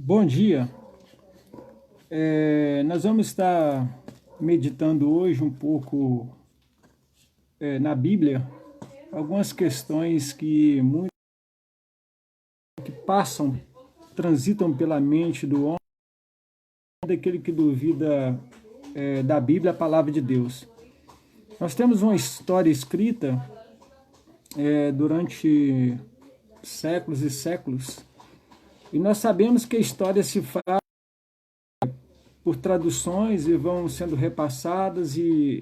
Bom dia. Nós vamos estar meditando hoje um pouco na Bíblia, algumas questões que muito que passam, transitam pela mente do homem, daquele que duvida da Bíblia, a palavra de Deus. Nós temos uma história escrita durante séculos e séculos, e nós sabemos que a história se faz por traduções e vão sendo repassadas e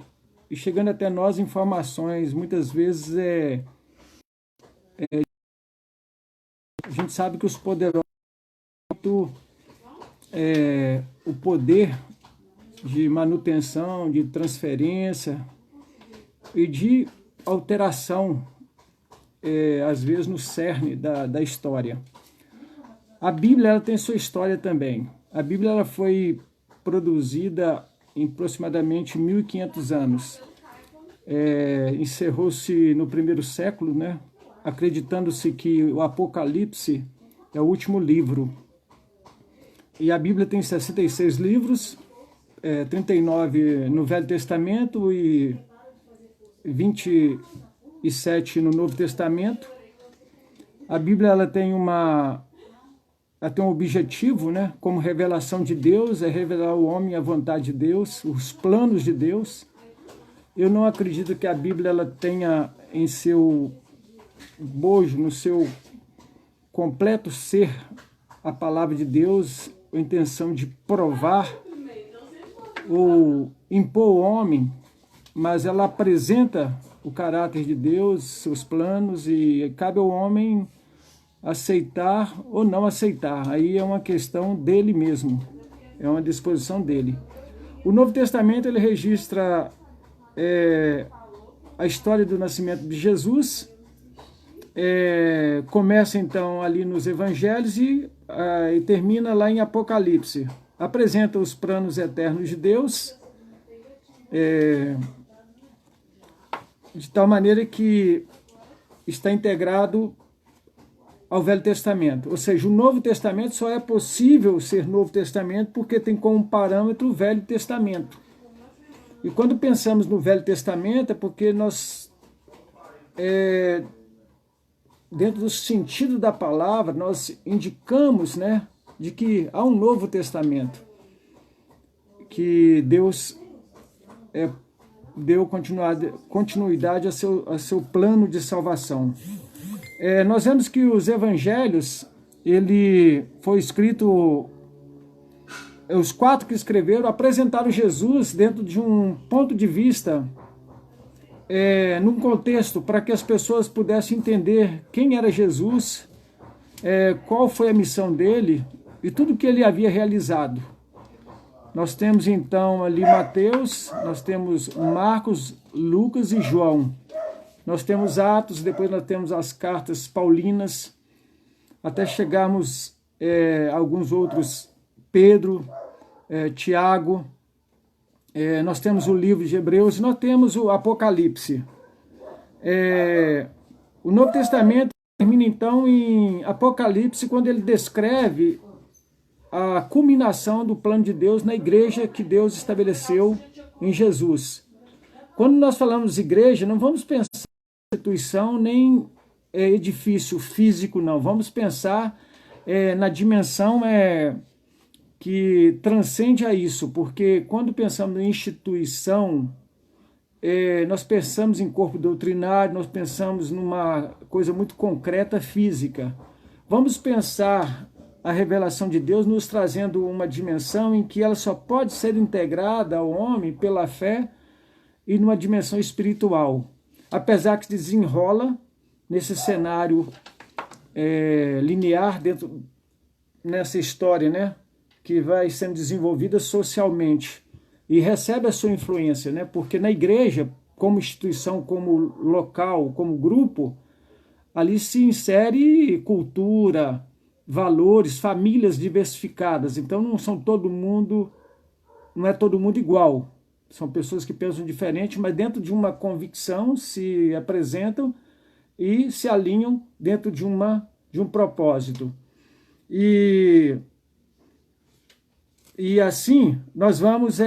chegando até nós informações, muitas vezes a gente sabe que os poderosos o poder de manutenção, de transferência e de alteração, às vezes no cerne da história. A Bíblia ela tem sua história também. A Bíblia ela foi produzida em aproximadamente 1500 anos. Encerrou-se no primeiro século, né? Acreditando-se que o Apocalipse é o último livro. E a Bíblia tem 66 livros, 39 no Velho Testamento e 27 no Novo Testamento. A Bíblia ela tem um objetivo, né? Como revelação de Deus, é revelar ao homem a vontade de Deus, os planos de Deus. Eu não acredito que a Bíblia ela tenha em seu bojo, no seu completo ser, a palavra de Deus, a intenção de provar ou impor ao homem, mas ela apresenta o caráter de Deus, seus planos, e cabe ao homem aceitar ou não aceitar. Aí é uma questão dele mesmo, é uma disposição dele. O Novo Testamento ele registra a história do nascimento de Jesus, começa então ali nos Evangelhos e termina lá em Apocalipse. Apresenta os planos eternos de Deus, de tal maneira que está integrado ao Velho Testamento. Ou seja, o Novo Testamento só é possível ser Novo Testamento porque tem como parâmetro o Velho Testamento. E quando pensamos no Velho Testamento é porque nós, dentro do sentido da palavra, nós indicamos, né, de que há um Novo Testamento, que Deus deu continuidade a seu plano de salvação. Nós vemos que os evangelhos, ele foi escrito, os 4 que escreveram apresentaram Jesus dentro de um ponto de vista, num contexto para que as pessoas pudessem entender quem era Jesus, qual foi a missão dele e tudo que ele havia realizado. Nós temos então ali Mateus, nós temos Marcos, Lucas e João. Nós temos Atos, depois nós temos as cartas paulinas, até chegarmos alguns outros, Pedro, Tiago, nós temos o livro de Hebreus, nós temos o Apocalipse. O Novo Testamento termina então em Apocalipse, quando ele descreve a culminação do plano de Deus na igreja que Deus estabeleceu em Jesus. Quando nós falamos igreja, não vamos pensar em instituição nem edifício físico, não. Vamos pensar na dimensão que transcende a isso, porque quando pensamos em instituição, nós pensamos em corpo doutrinário, nós pensamos numa coisa muito concreta, física. Vamos pensar a revelação de Deus nos trazendo uma dimensão em que ela só pode ser integrada ao homem pela fé e numa dimensão espiritual. Apesar que se desenrola nesse cenário linear, nessa história, né, que vai sendo desenvolvida socialmente e recebe a sua influência, né, porque na igreja, como instituição, como local, como grupo, ali se insere cultura, valores, famílias diversificadas. Então não é todo mundo igual. São pessoas que pensam diferente, mas dentro de uma convicção se apresentam e se alinham dentro de um propósito. E E assim nós vamos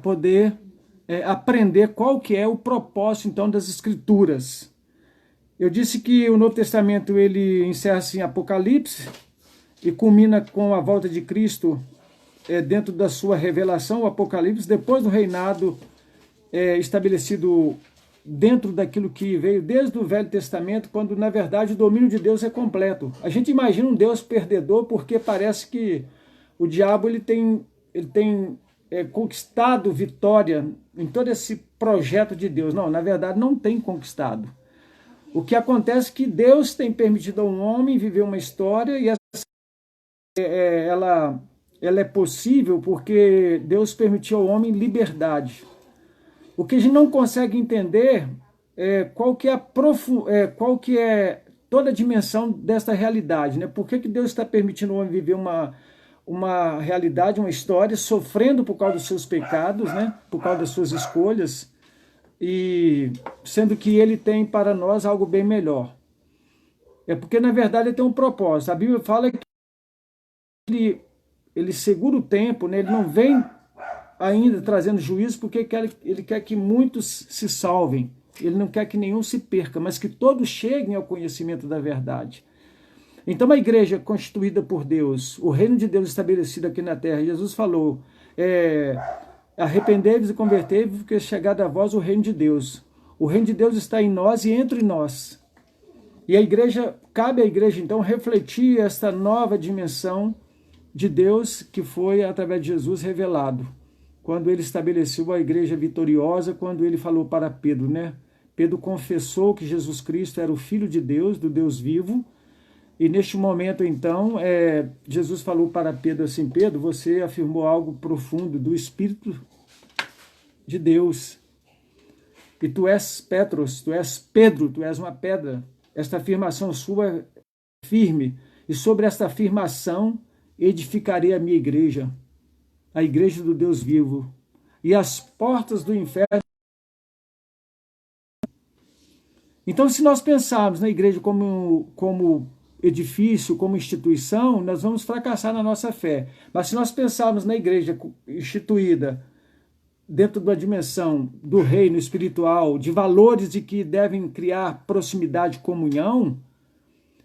poder aprender qual que é o propósito então das Escrituras. Eu disse que o Novo Testamento ele encerra-se em Apocalipse e culmina com a volta de Cristo dentro da sua revelação, o Apocalipse, depois do reinado estabelecido dentro daquilo que veio desde o Velho Testamento, quando na verdade o domínio de Deus é completo. A gente imagina um Deus perdedor porque parece que o diabo ele tem conquistado vitória em todo esse projeto de Deus. Não, na verdade não tem conquistado. O que acontece é que Deus tem permitido a um homem viver uma história e ela é possível porque Deus permitiu ao homem liberdade. O que a gente não consegue entender é qual que é toda a dimensão desta realidade, né? Por que Deus está permitindo o homem viver uma realidade, uma história, sofrendo por causa dos seus pecados, né? Por causa das suas escolhas, e sendo que ele tem para nós algo bem melhor. É porque, na verdade, ele tem um propósito. A Bíblia fala que ele segura o tempo, né? Ele não vem ainda trazendo juízo, porque ele quer que muitos se salvem. Ele não quer que nenhum se perca, mas que todos cheguem ao conhecimento da verdade. Então a igreja constituída por Deus, o reino de Deus estabelecido aqui na terra, Jesus falou, arrependei-vos e convertei-vos, porque é chegado a vós o reino de Deus. O reino de Deus está em nós e entre nós. E a igreja, cabe à igreja então refletir esta nova dimensão de Deus que foi através de Jesus revelado. Quando ele estabeleceu a igreja vitoriosa, quando ele falou para Pedro, né? Pedro confessou que Jesus Cristo era o Filho de Deus, do Deus vivo, e neste momento, então, Jesus falou para Pedro assim, Pedro, você afirmou algo profundo do Espírito de Deus, e tu és Petros, tu és Pedro, tu és uma pedra, esta afirmação sua é firme, e sobre esta afirmação edificarei a minha igreja, a igreja do Deus vivo, e as portas do inferno. Então, se nós pensarmos na igreja como edifício, como instituição, nós vamos fracassar na nossa fé. Mas se nós pensarmos na igreja instituída dentro da dimensão do reino espiritual, de valores de que devem criar proximidade e comunhão,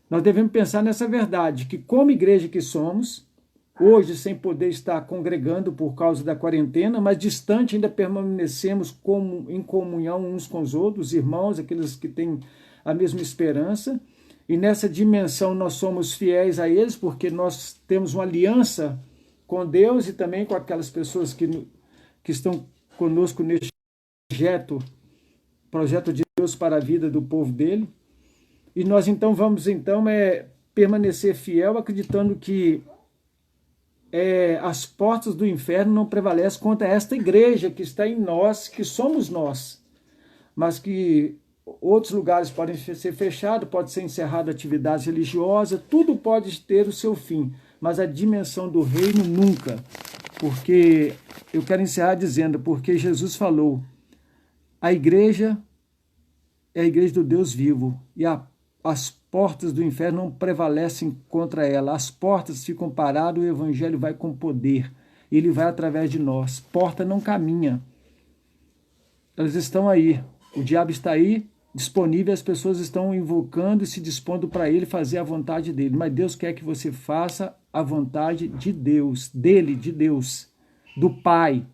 nós devemos pensar nessa verdade, que como igreja que somos, hoje sem poder estar congregando por causa da quarentena, mas distante ainda permanecemos em comunhão uns com os outros, irmãos, aqueles que têm a mesma esperança, e nessa dimensão nós somos fiéis a eles, porque nós temos uma aliança com Deus e também com aquelas pessoas que estão conosco neste projeto de Deus para a vida do povo dele. E nós então vamos permanecer fiel, acreditando que as portas do inferno não prevalecem contra esta igreja que está em nós, que somos nós, mas que outros lugares podem ser fechados, pode ser encerrada atividades religiosas, tudo pode ter o seu fim, mas a dimensão do reino nunca. Porque eu quero encerrar dizendo, porque Jesus falou, a igreja é a igreja do Deus vivo, e as portas do inferno não prevalecem contra ela, as portas ficam paradas, o evangelho vai com poder, ele vai através de nós, porta não caminha, elas estão aí, o diabo está aí, disponível, as pessoas estão invocando e se dispondo para ele fazer a vontade dele, mas Deus quer que você faça a vontade de Deus, de Deus, do Pai.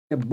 É bom